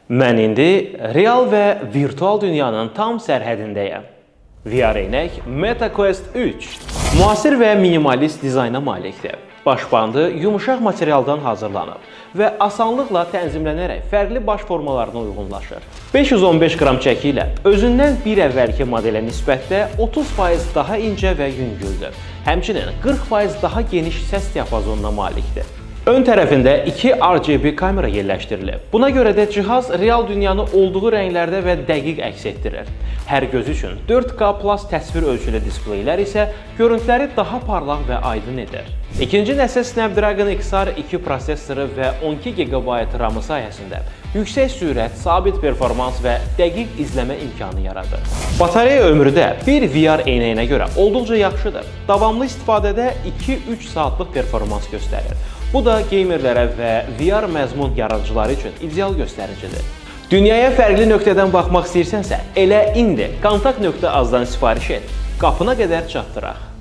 Mən indi real və virtual dünyanın tam sərhədindəyəm. VR eynək Meta Quest 3 müasir və minimalist dizayna malikdir. Başbandı yumuşaq materialdan hazırlanıb və asanlıqla tənzimlənərək fərqli baş formalarına uyğunlaşır. 515 qram çəki ilə özündən bir əvvəlki modelə nisbətdə 30% daha incə və yüngüldür. Həmçinin 40% daha geniş səs diapazonuna malikdir. Ön tərəfində 2 RGB kamera yerləşdirilib. Buna görə də cihaz real dünyanı olduğu rənglərdə və dəqiq əks etdirir. Hər göz üçün 4K Plus təsvir ölçülü displeylər isə görüntüləri daha parlaq və aydın edir. İkinci nəsil Snapdragon XR2 prosesoru və 12 GB RAM-ı sayəsində yüksək sürət, sabit performans və dəqiq izləmə imkanı yaradır. Batareya ömrü də bir VR eynəyinə görə olduqca yaxşıdır. Davamlı istifadədə 2-3 saatlıq performans göstərir. Bu da geymerlərə və VR məzmun yaradıcıları üçün ideal göstəricidir. Dünyaya fərqli nöqtədən baxmaq istəyirsənsə, elə indi kontakt.az-dan sifariş et. Qapına qədər çatdıraq.